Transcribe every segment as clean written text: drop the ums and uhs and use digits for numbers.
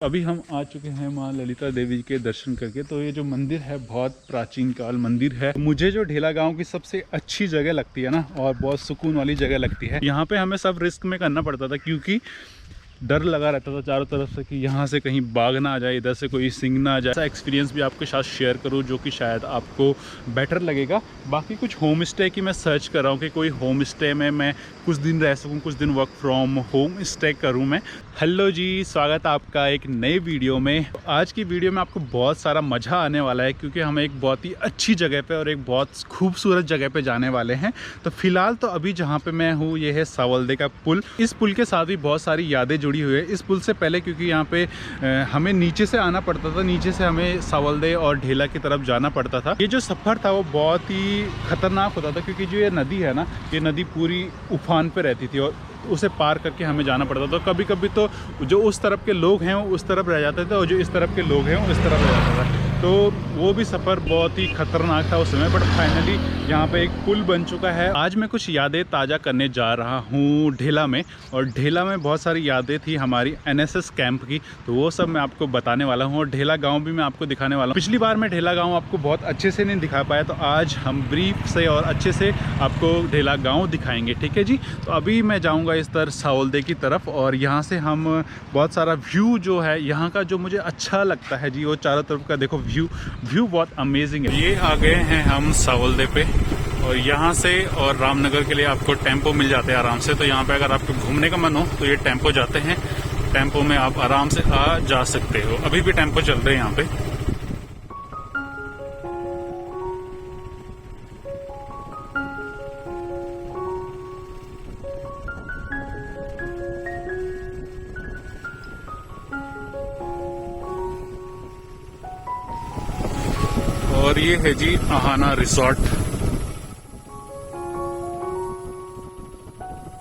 अभी हम आ चुके हैं माँ ललिता देवी के दर्शन करके। तो ये जो मंदिर है बहुत प्राचीन काल मंदिर है। मुझे जो ढेला गांव की सबसे अच्छी जगह लगती है ना, और बहुत सुकून वाली जगह लगती है। यहाँ पे हमें सब रिस्क में करना पड़ता था क्योंकि डर लगा रहता था चारों तरफ से कि यहाँ से कहीं बाघ ना आ जाए, इधर से कोई सिंह ना आ जाए। ऐसा एक्सपीरियंस भी आपके साथ शेयर करूँ जो कि शायद आपको बेटर लगेगा। बाकी कुछ होम स्टे की मैं सर्च कर रहा हूँ कि कोई होम स्टे में मैं कुछ दिन रह सकूँ, कुछ दिन वर्क फ्रॉम होम स्टे करूँ मैं। हेलो जी, स्वागत है आपका एक नए वीडियो में। आज की वीडियो में आपको बहुत सारा मज़ा आने वाला है क्योंकि हम एक बहुत ही अच्छी जगह पे और एक बहुत खूबसूरत जगह पे जाने वाले हैं। तो फिलहाल तो अभी जहाँ पे मैं हूँ ये है सावलदे का पुल। इस पुल के साथ भी बहुत सारी यादें जुड़ी हुई है। इस पुल से पहले क्योंकि यहाँ पे हमें नीचे से आना पड़ता था, नीचे से हमें सावलदे और ढेला की तरफ जाना पड़ता था। ये जो सफ़र था वो बहुत ही खतरनाक होता था क्योंकि जो ये नदी है ना, ये नदी पूरी उफान पे रहती थी और उसे पार करके हमें जाना पड़ता था। तो कभी कभी तो जो उस तरफ के लोग हैं वो उस तरफ रह जाते थे और जो इस तरफ के लोग हैं वो इस तरफ रह जाता था। तो वो भी सफ़र बहुत ही ख़तरनाक था उस समय, बट फाइनली यहाँ पे एक पुल बन चुका है। आज मैं कुछ यादें ताज़ा करने जा रहा हूँ ढेला में, और ढेला में बहुत सारी यादें थी हमारी एनएसएस कैंप की, तो वो सब मैं आपको बताने वाला हूँ। और ढेला गाँव भी मैं आपको दिखाने वाला हूँ। पिछली बार मैं ढेला गाँव आपको बहुत अच्छे से नहीं दिखा पाया, तो आज हम ब्रीफ से और अच्छे से आपको ढेला गाँव दिखाएंगे, ठीक है जी। तो अभी मैं जाऊँगा इस तरह सावलदे की तरफ, और यहाँ से हम बहुत सारा व्यू जो है यहाँ का जो मुझे अच्छा लगता है जी, वो चारों तरफ का देखो व्यू बहुत अमेजिंग है। ये आ गए हैं हम सावलदे पे, और यहाँ से और रामनगर के लिए आपको टेम्पो मिल जाते हैं आराम से। तो यहाँ पे अगर आपको घूमने का मन हो तो ये टेम्पो जाते हैं, टेम्पो में आप आराम से आ जा सकते हो। अभी भी टेम्पो चल रहे हैं यहाँ पे। और ये है जी आहाना रिसोर्ट।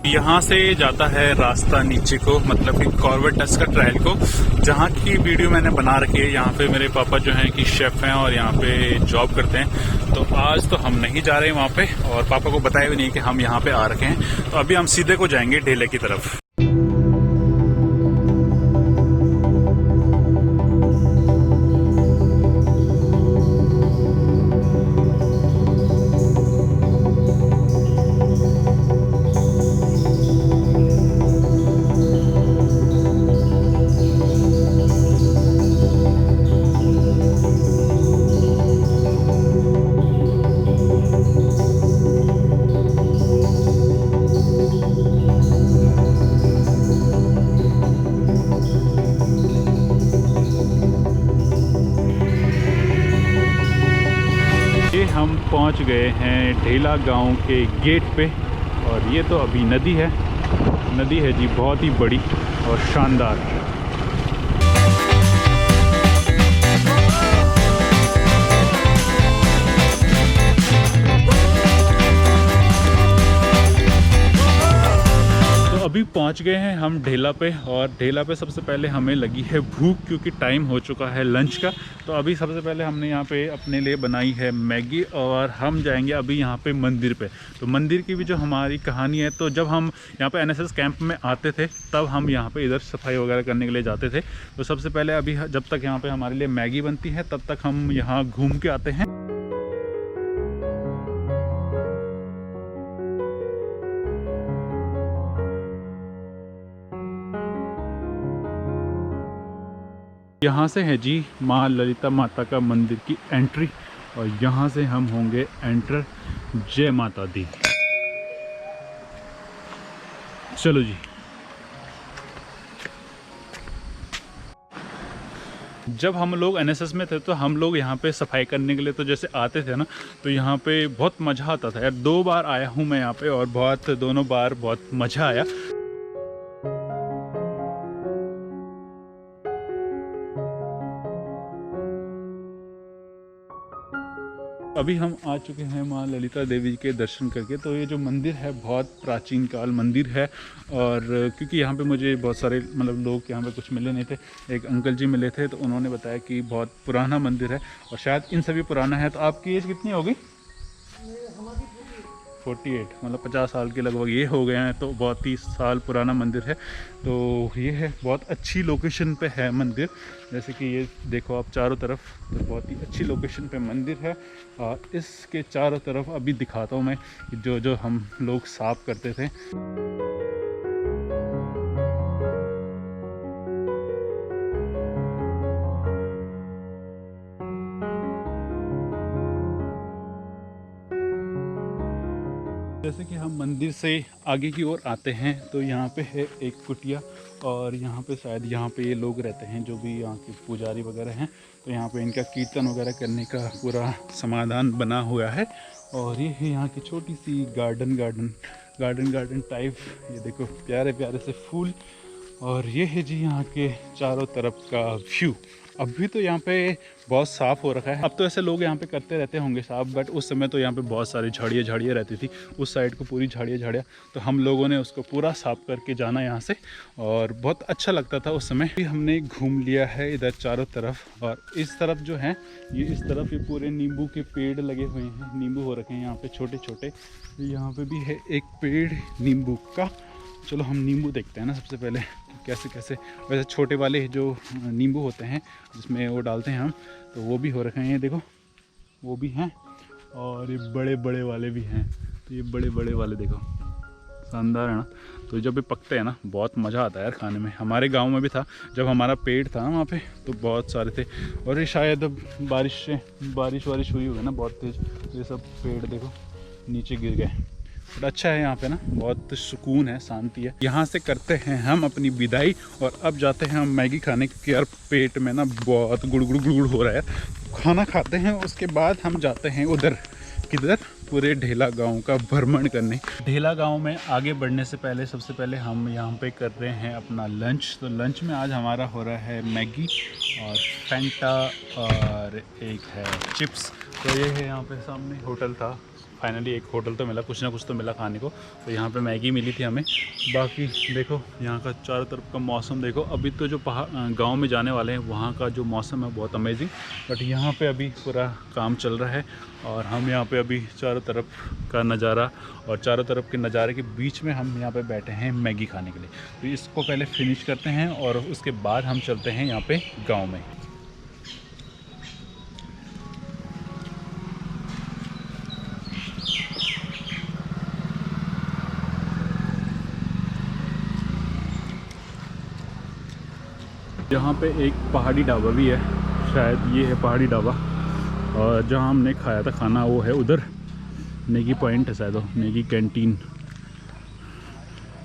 यहाँ से जाता है रास्ता नीचे को, मतलब कि कॉर्बेटस का ट्रायल को, जहाँ की वीडियो मैंने बना रखी है। यहाँ पे मेरे पापा जो हैं कि शेफ हैं और यहाँ पे जॉब करते हैं। तो आज तो हम नहीं जा रहे हैं वहाँ पे, और पापा को बताया भी नहीं कि हम यहाँ पे आ रखे हैं। तो अभी हम सीधे को जाएंगे ढेले की तरफ। हम पहुंच गए हैं ढेला गांव के गेट पे, और ये तो अभी नदी है जी, बहुत ही बड़ी और शानदार। अभी पहुंच गए हैं हम ढेला पे, और ढेला पे सबसे पहले हमें लगी है भूख क्योंकि टाइम हो चुका है लंच का। तो अभी सबसे पहले हमने यहाँ पे अपने लिए बनाई है मैगी, और हम जाएंगे अभी यहाँ पे मंदिर पे। तो मंदिर की भी जो हमारी कहानी है, तो जब हम यहाँ पे एनएसएस कैंप में आते थे तब हम यहाँ पे इधर सफाई वगैरह करने के लिए जाते थे। तो सबसे पहले अभी जब तक यहाँ पर हमारे लिए मैगी बनती है तब तक हम यहाँ घूम के आते हैं। यहाँ से है जी माँ ललिता माता का मंदिर की एंट्री, और यहाँ से हम होंगे एंटर। जय माता दी। चलो जी। जब हम लोग एनएसएस में थे तो हम लोग यहाँ पे सफाई करने के लिए तो जैसे आते थे ना, तो यहाँ पे बहुत मज़ा आता था यार। 2 बार आया हूँ मैं यहाँ पे, और दोनों बार बहुत मज़ा आया। अभी हम आ चुके हैं माँ ललिता देवी के दर्शन करके। तो ये जो मंदिर है बहुत प्राचीन काल मंदिर है, और क्योंकि यहाँ पे मुझे बहुत सारे मतलब लोग यहाँ पे कुछ मिले नहीं थे, एक अंकल जी मिले थे, तो उन्होंने बताया कि बहुत पुराना मंदिर है, और शायद इन सभी पुराना है। तो आपकी एज कितनी होगी? 48 मतलब 50 साल के लगभग ये हो गए हैं, तो बहुत ही साल पुराना मंदिर है। तो ये है, बहुत अच्छी लोकेशन पे है मंदिर। जैसे कि ये देखो आप चारों तरफ, तो बहुत ही अच्छी लोकेशन पे मंदिर है। और इसके चारों तरफ अभी दिखाता हूँ मैं जो जो हम लोग साफ करते थे। जैसे कि हम मंदिर से आगे की ओर आते हैं तो यहाँ पे है एक कुटिया, और यहाँ पे शायद यहाँ पे ये लोग रहते हैं जो भी यहाँ के पुजारी वगैरह हैं। तो यहाँ पे इनका कीर्तन वगैरह करने का पूरा समाधान बना हुआ है। और ये है यहाँ की छोटी सी गार्डन टाइप। ये देखो प्यारे प्यारे से फूल। और ये है जी यहाँ के चारों तरफ का व्यू। अभी तो यहाँ पे बहुत साफ़ हो रखा है। अब तो ऐसे लोग यहाँ पे करते रहते होंगे साफ, बट उस समय तो यहाँ पे बहुत सारी झाड़ियाँ रहती थी। उस साइड को पूरी झाड़ियाँ, तो हम लोगों ने उसको पूरा साफ करके जाना यहाँ से, और बहुत अच्छा लगता था उस समय। हमने घूम लिया है इधर चारों तरफ। और इस तरफ जो है, ये इस तरफ ये पूरे नींबू के पेड़ लगे हुए हैं, नींबू हो रखे हैं यहाँ पे छोटे छोटे। यहाँ पे भी है एक पेड़ नींबू का। चलो हम नींबू देखते हैं ना सबसे पहले, कैसे कैसे। वैसे छोटे वाले जो नींबू होते हैं जिसमें वो डालते हैं हम, तो वो भी हो रखे हैं, ये देखो वो भी हैं। और ये बड़े बड़े वाले भी हैं। तो ये बड़े बड़े वाले देखो, शानदार है ना। तो जब ये पकते हैं ना, बहुत मज़ा आता है यार खाने में। हमारे गांव में भी था, जब हमारा पेड़ था ना वहाँ पे, तो बहुत सारे थे। और ये शायद अब बारिश वारिश हुई होगी ना बहुत तेज़, तो ये सब पेड़ देखो नीचे गिर गए। बट अच्छा है यहाँ पे ना, बहुत सुकून है, शांति है। यहाँ से करते हैं हम अपनी विदाई, और अब जाते हैं हम मैगी खाने, क्योंकि यार पेट में ना बहुत गुड़गुड़ हो रहा है। खाना खाते हैं, उसके बाद हम जाते हैं उधर, किधर, पूरे ढेला गांव का भ्रमण करने। ढेला गांव में आगे बढ़ने से पहले सबसे पहले हम यहाँ पे कर रहे हैं अपना लंच। तो लंच में आज हमारा हो रहा है मैगी और फैंटा और एक है चिप्स। तो ये है यहाँ पे सामने होटल था, फाइनली एक होटल तो मिला, कुछ ना कुछ तो मिला खाने को। तो यहाँ पे मैगी मिली थी हमें। बाकी देखो यहाँ का चारों तरफ का मौसम देखो। अभी तो जो गांव में जाने वाले हैं वहाँ का जो मौसम है बहुत अमेजिंग, बट यहाँ पे अभी पूरा काम चल रहा है। और हम यहाँ पे अभी चारों तरफ का नज़ारा, और चारों तरफ के नज़ारे के बीच में हम यहाँ पे बैठे हैं मैगी खाने के लिए। तो इसको पहले फिनिश करते हैं, और उसके बाद हम चलते हैं यहाँ पे गाँव में। यहाँ पे एक पहाड़ी ढाबा भी है, शायद ये है पहाड़ी ढाबा। और जहाँ हमने खाया था खाना वो है उधर, नेगी पॉइंट है शायद, वो नेगी कैंटीन।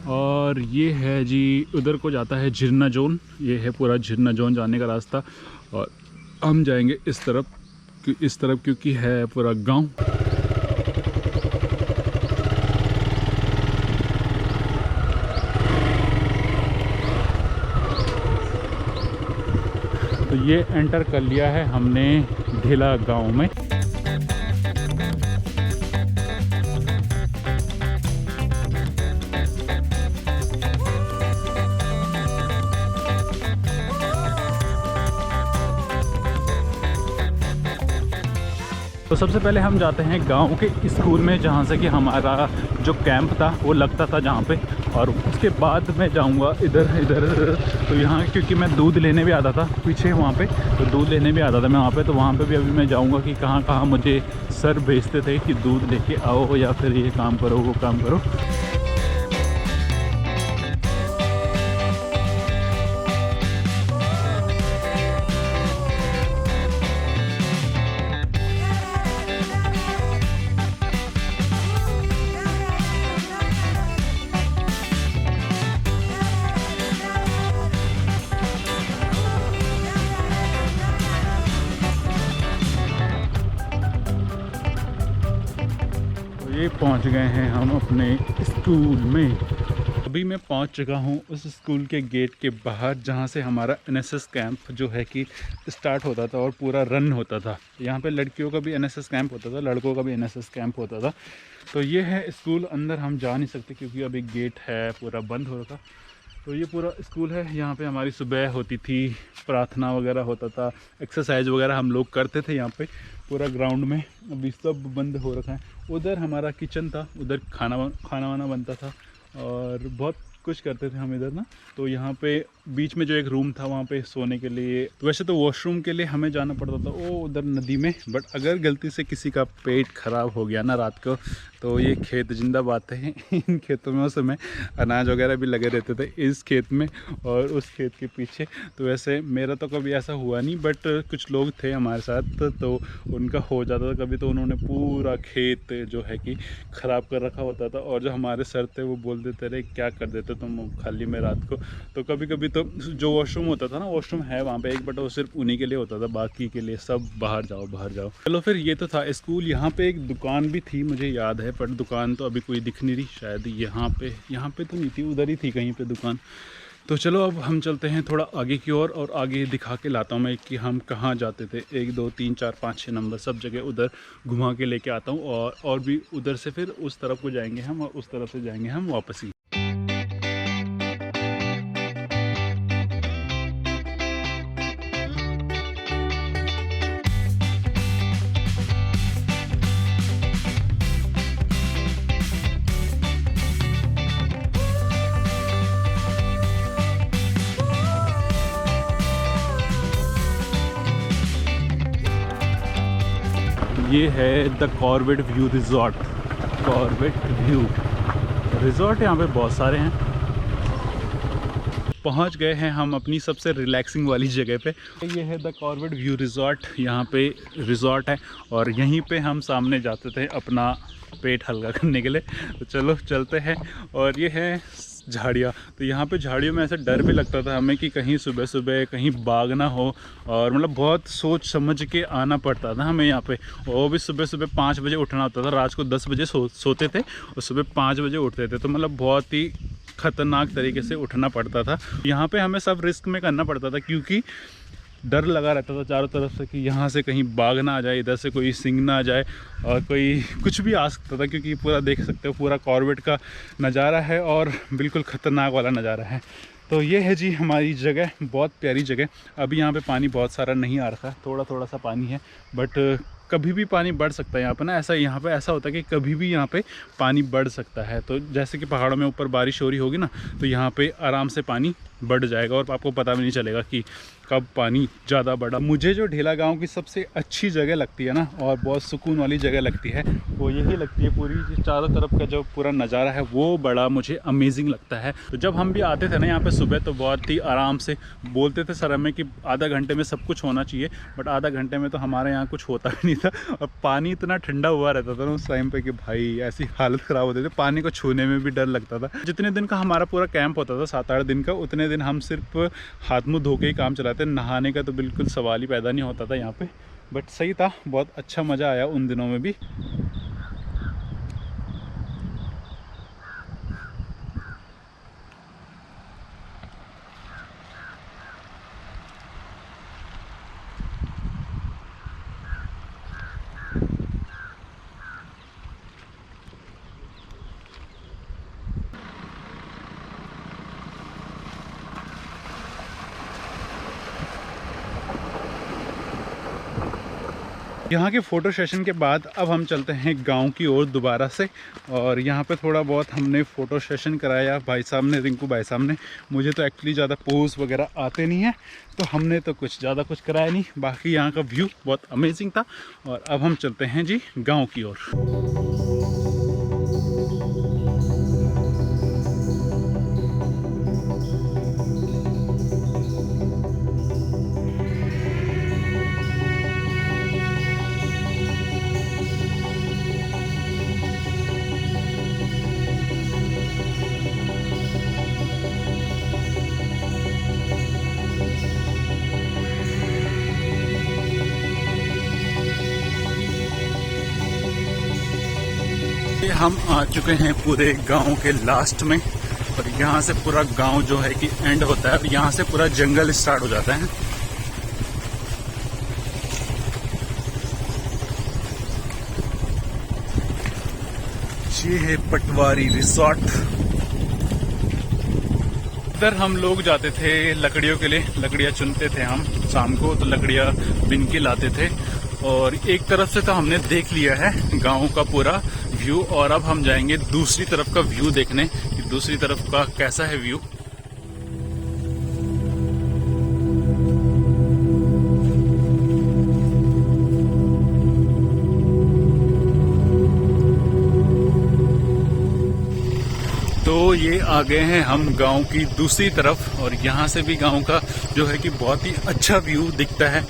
और ये है जी, उधर को जाता है झिरना जोन। ये है पूरा झिरना जोन जाने का रास्ता। और हम जाएंगे इस तरफ क्योंकि है पूरा गांव। तो ये एंटर कर लिया है हमने ढेला गांव में। तो सबसे पहले हम जाते हैं गांव के स्कूल में, जहां से कि हमारा जो कैंप था वो लगता था जहां पे। और उसके बाद मैं जाऊंगा इधर। तो यहाँ क्योंकि मैं दूध लेने भी आता था पीछे वहाँ पे, तो दूध लेने भी आता था मैं वहाँ पे। तो वहाँ पे भी अभी मैं जाऊँगा कि कहाँ कहाँ मुझे सर भेजते थे कि दूध लेके आओ, या फिर ये काम करो वो काम करो। ये पहुंच गए हैं हम अपने स्कूल में। अभी मैं पहुंच चुका हूं उस स्कूल के गेट के बाहर, जहां से हमारा एनएसएस कैंप जो है कि स्टार्ट होता था और पूरा रन होता था। यहाँ पे लड़कियों का भी एनएसएस कैंप होता था, लड़कों का भी एनएसएस कैंप होता था। तो ये है स्कूल। अंदर हम जा नहीं सकते क्योंकि अभी गेट है पूरा बंद हो रखा। तो ये पूरा स्कूल है। यहाँ पे हमारी सुबह होती थी, प्रार्थना वगैरह होता था, एक्सरसाइज वगैरह हम लोग करते थे यहाँ पे। पूरा ग्राउंड में अभी सब बंद हो रखा है। उधर हमारा किचन था, उधर खाना वाना बनता था और बहुत कुछ करते थे हम इधर ना। तो यहाँ पे बीच में जो एक रूम था वहाँ पे सोने के लिए, तो वैसे तो वॉशरूम के लिए हमें जाना पड़ता था वो उधर नदी में। बट अगर गलती से किसी का पेट ख़राब हो गया ना रात को, तो ये खेत जिंदाबाद थे। इन खेतों में उस समय अनाज वगैरह भी लगे रहते थे, इस खेत में और उस खेत के पीछे। तो वैसे मेरा तो कभी ऐसा हुआ नहीं, बट कुछ लोग थे हमारे साथ तो उनका हो जाता था कभी। तो उन्होंने पूरा खेत जो है कि ख़राब कर रखा होता था, और जो हमारे सर थे वो बोल देते रहे क्या कर देते तुम खाली में रात को। तो कभी कभी तो जो वॉशरूम होता था ना, वॉशरूम है वहाँ पे एक, बट वो सिर्फ उन्हीं के लिए होता था, बाकी के लिए सब बाहर जाओ बाहर जाओ। चलो फिर ये तो था स्कूल। यहाँ पे एक दुकान भी थी मुझे याद है, पर दुकान तो अभी कोई दिख नहीं रही शायद। यहाँ पे तो नहीं थी, उधर ही थी कहीं पे दुकान। तो चलो अब हम चलते हैं थोड़ा आगे की ओर, और आगे दिखा के लाता हूँ मैं कि हम कहाँ जाते थे। 1 2 3 4 5 6 नंबर सब जगह उधर घुमा के लेके आता हूँ, और भी उधर से फिर उस तरफ को जाएंगे हम, और उस तरफ से जाएंगे हम वापस ही। ये है the Corbett view resort. Corbett view resort यहाँ पे बहुत सारे हैं। पहुँच गए हैं हम अपनी सबसे रिलैक्सिंग वाली जगह पे। ये है द कॉर्बेट व्यू रिज़ॉर्ट। यहाँ पे रिज़ॉर्ट है और यहीं पे हम सामने जाते थे अपना पेट हल्का करने के लिए। तो चलो चलते हैं। और ये है झाड़ियाँ। तो यहाँ पे झाड़ियों में ऐसा डर भी लगता था हमें कि कहीं सुबह सुबह कहीं बाग ना हो, और मतलब बहुत सोच समझ के आना पड़ता था हमें यहाँ पे। और वो भी सुबह सुबह 5 बजे उठना होता था। रात को 10 बजे सोते थे और सुबह 5 बजे उठते थे। तो मतलब बहुत ही ख़तरनाक तरीके से उठना पड़ता था। यहाँ पे हमें सब रिस्क में करना पड़ता था, क्योंकि डर लगा रहता था चारों तरफ से कि यहाँ से कहीं बाघ ना आ जाए, इधर से कोई सिंह ना आ जाए, और कोई कुछ भी आ सकता था। क्योंकि पूरा देख सकते हो पूरा कॉर्बेट का नज़ारा है और बिल्कुल ख़तरनाक वाला नज़ारा है। तो ये है जी हमारी जगह, बहुत प्यारी जगह। अभी यहाँ पे पानी बहुत सारा नहीं आ रखा, थोड़ा थोड़ा सा पानी है, बट कभी भी पानी बढ़ सकता है यहाँ पे ना। ऐसा यहाँ पे ऐसा होता है कि कभी भी यहाँ पे पानी बढ़ सकता है। तो जैसे कि पहाड़ों में ऊपर बारिश हो रही होगी ना, तो यहाँ पे आराम से पानी बढ़ जाएगा और आपको पता भी नहीं चलेगा कि कब पानी ज़्यादा बढ़ा। मुझे जो ढेला गांव की सबसे अच्छी जगह लगती है ना, और बहुत सुकून वाली जगह लगती है, वो यही लगती है। पूरी चारों तरफ का जो पूरा नज़ारा है वो बड़ा मुझे अमेजिंग लगता है। तो जब हम भी आते थे ना यहाँ पे सुबह, तो बहुत ही आराम से बोलते थे सर हमें कि आधा घंटे में सब कुछ होना चाहिए, बट आधा घंटे में तो हमारे यहाँ कुछ होता भी नहीं था। और पानी इतना ठंडा हुआ रहता था ना उस टाइम पे कि भाई ऐसी हालत ख़राब होती थी, पानी को छूने में भी डर लगता था। जितने दिन का हमारा पूरा कैंप होता था, 7-8 दिन का, उतने दिन हम सिर्फ हाथ मुँह धो के ही काम चलाते। नहाने का तो बिल्कुल सवाल ही पैदा नहीं होता था यहाँ पे। बट सही था, बहुत अच्छा मज़ा आया उन दिनों में भी। यहाँ के फ़ोटो सेशन के बाद अब हम चलते हैं गांव की ओर दोबारा से। और यहाँ पे थोड़ा बहुत हमने फ़ोटो सेशन कराया भाई साहब ने, रिंकू भाई साहब ने। मुझे तो एक्चुअली ज़्यादा पोज वगैरह आते नहीं है, तो हमने तो कुछ ज़्यादा कुछ कराया नहीं। बाकी यहाँ का व्यू बहुत अमेजिंग था। और अब हम चलते हैं जी गाँव की ओर। हम आ चुके हैं पूरे गांव के लास्ट में, और यहाँ से पूरा गांव जो है कि एंड होता है, और यहाँ से पूरा जंगल स्टार्ट हो जाता है। ये है पटवारी रिजॉर्ट। इधर हम लोग जाते थे लकड़ियों के लिए, लकड़ियाँ चुनते थे हम शाम को, तो लकड़ियाँ बिन के लाते थे। और एक तरफ से तो हमने देख लिया है गांव का पूरा व्यू, और अब हम जाएंगे दूसरी तरफ का व्यू देखने कि दूसरी तरफ का कैसा है व्यू। तो ये आ गए हैं हम गांव की दूसरी तरफ, और यहाँ से भी गांव का जो है कि बहुत ही अच्छा व्यू दिखता है,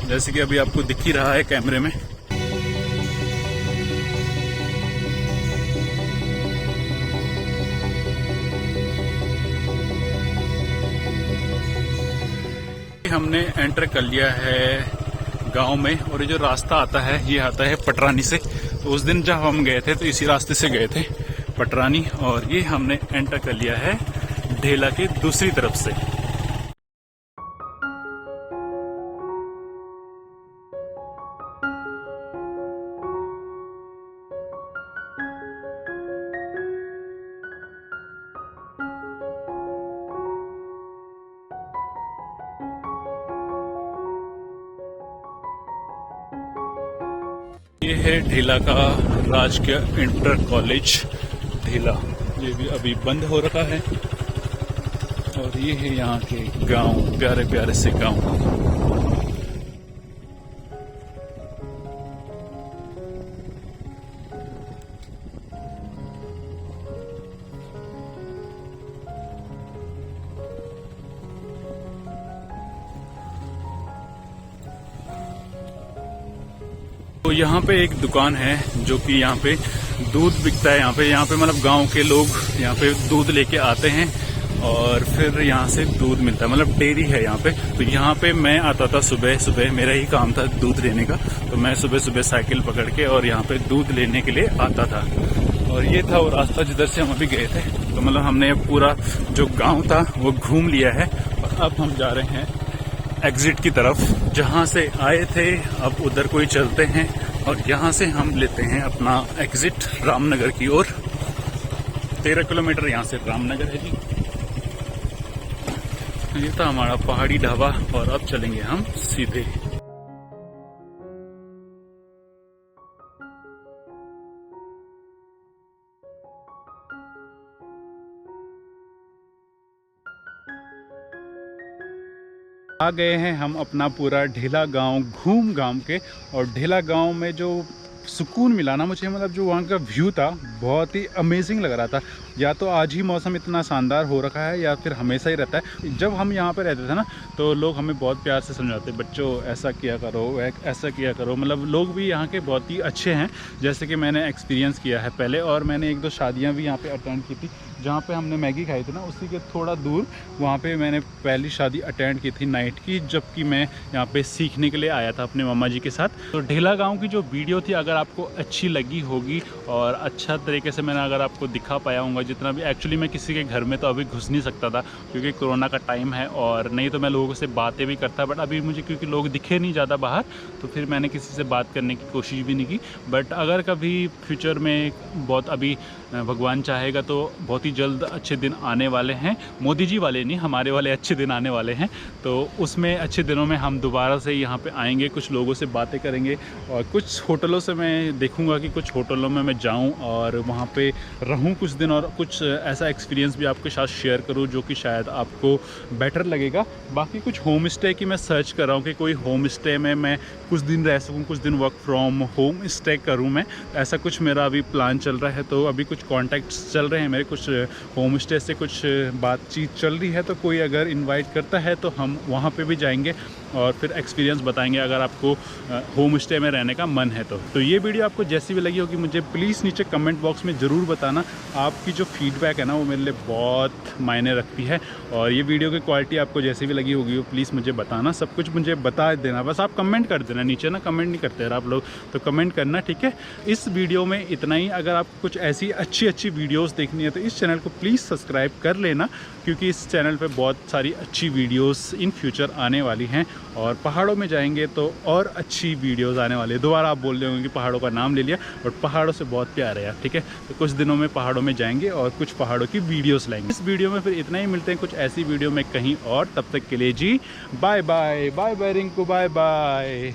जैसे कि अभी आपको दिख ही रहा है कैमरे में। हमने एंटर कर लिया है गांव में, और ये जो रास्ता आता है ये आता है पटरानी से। तो उस दिन जब हम गए थे तो इसी रास्ते से गए थे पटरानी, और ये हमने एंटर कर लिया है ढेला के दूसरी तरफ से। ये है ढेला का राजकीय इंटर कॉलेज ढेला, ये भी अभी बंद हो रखा है। और ये है यहाँ के गांव, प्यारे प्यारे से गांव। तो यहाँ पे एक दुकान है जो कि यहाँ पे दूध बिकता है। यहाँ पे मतलब गांव के लोग यहाँ पे दूध लेके आते हैं और फिर यहाँ से दूध मिलता है, मतलब डेयरी है यहाँ पे। तो यहाँ पे मैं आता था सुबह सुबह, मेरा ही काम था दूध लेने का। तो मैं सुबह सुबह साइकिल पकड़ के और यहाँ पे दूध लेने के लिए आता था। और ये था वो रास्ता जिधर से हम अभी गए थे। तो मतलब हमने पूरा जो गाँव था वो घूम लिया है, और अब हम जा रहे हैं एग्जिट की तरफ, जहाँ से आए थे अब उधर कोई चलते हैं, और यहाँ से हम लेते हैं अपना एग्जिट रामनगर की ओर। 13 किलोमीटर यहाँ से रामनगर है जी। ये था हमारा पहाड़ी ढाबा, और अब चलेंगे हम सीधे। आ गए हैं हम अपना पूरा ढेला गांव घूम घाम के। और ढेला गांव में जो सुकून मिला ना मुझे, मतलब जो वहाँ का व्यू था बहुत ही अमेजिंग लग रहा था। या तो आज ही मौसम इतना शानदार हो रखा है या फिर हमेशा ही रहता है। जब हम यहाँ पे रहते थे ना तो लोग हमें बहुत प्यार से समझाते, बच्चों ऐसा किया करो, ऐसा किया करो। मतलब लोग भी यहाँ के बहुत ही अच्छे हैं, जैसे कि मैंने एक्सपीरियंस किया है पहले। और मैंने 1-2 शादियाँ भी यहाँ पे अटेंड की थी, जहाँ पे हमने मैगी खाई थी ना, उसी के थोड़ा दूर वहाँ पे मैंने पहली शादी अटेंड की थी नाइट की, जबकि मैं यहाँ पे सीखने के लिए आया था अपने मामा जी के साथ। तो ढेला गांव की जो वीडियो थी अगर आपको अच्छी लगी होगी और अच्छा तरीके से मैंने अगर आपको दिखा पाया हूँ जितना भी, एक्चुअली मैं किसी के घर में तो अभी घुस नहीं सकता था क्योंकि कोरोना का टाइम है, और नहीं तो मैं लोगों से बातें भी करता, बट अभी मुझे क्योंकि लोग दिखे नहीं ज़्यादा बाहर, तो फिर मैंने किसी से बात करने की कोशिश भी नहीं की। बट अगर कभी फ्यूचर में बहुत अभी भगवान चाहेगा तो बहुत ही जल्द अच्छे दिन आने वाले हैं, मोदी जी वाले नहीं, हमारे वाले अच्छे दिन आने वाले हैं। तो उसमें अच्छे दिनों में हम दोबारा से यहाँ पे आएंगे, कुछ लोगों से बातें करेंगे, और कुछ होटलों से मैं देखूँगा कि कुछ होटलों में मैं जाऊँ और वहाँ पे रहूँ कुछ दिन, और कुछ ऐसा एक्सपीरियंस भी आपके साथ शेयर करूँ जो कि शायद आपको बेटर लगेगा। बाकी कुछ होम स्टे की मैं सर्च कर रहा हूँ कि कोई होम स्टे में मैं कुछ दिन रह सकूँ, कुछ दिन वर्क फ्रॉम होम स्टे करूँ मैं, ऐसा कुछ मेरा अभी प्लान चल रहा है। तो अभी कुछ कॉन्टैक्ट्स चल रहे हैं मेरे, कुछ होम स्टे से कुछ बातचीत चल रही है। तो कोई अगर इनवाइट करता है तो हम वहाँ पे भी जाएंगे और फिर एक्सपीरियंस बताएंगे अगर आपको होम स्टे में रहने का मन है तो ये वीडियो आपको जैसी भी लगी होगी मुझे प्लीज़ नीचे कमेंट बॉक्स में ज़रूर बताना। आपकी जो फीडबैक है ना वो मेरे लिए बहुत मायने रखती है। और ये वीडियो की क्वालिटी आपको जैसी भी लगी होगी वो प्लीज़ मुझे बताना, सब कुछ मुझे बता देना, बस आप कमेंट कर देना नीचे ना, कमेंट नहीं करते आप लोग तो कमेंट करना, ठीक है। इस वीडियो में इतना ही। अगर आपको कुछ ऐसी अच्छी वीडियोज़ देखनी है तो इस चैनल को प्लीज़ सब्सक्राइब कर लेना, क्योंकि इस चैनल पर बहुत सारी अच्छी वीडियोज़ इन फ्यूचर आने वाली हैं। और पहाड़ों में जाएंगे तो और अच्छी वीडियोस आने वाली है। दोबारा आप बोल रहे होंगे कि पहाड़ों का नाम ले लिया, और पहाड़ों से बहुत प्यार है यार, ठीक है। तो कुछ दिनों में पहाड़ों में जाएंगे और कुछ पहाड़ों की वीडियोस लाएंगे। इस वीडियो में फिर इतना ही, मिलते हैं कुछ ऐसी वीडियो में कहीं और। तब तक के लिए जी bye bye, bye bye Rinku, bye bye.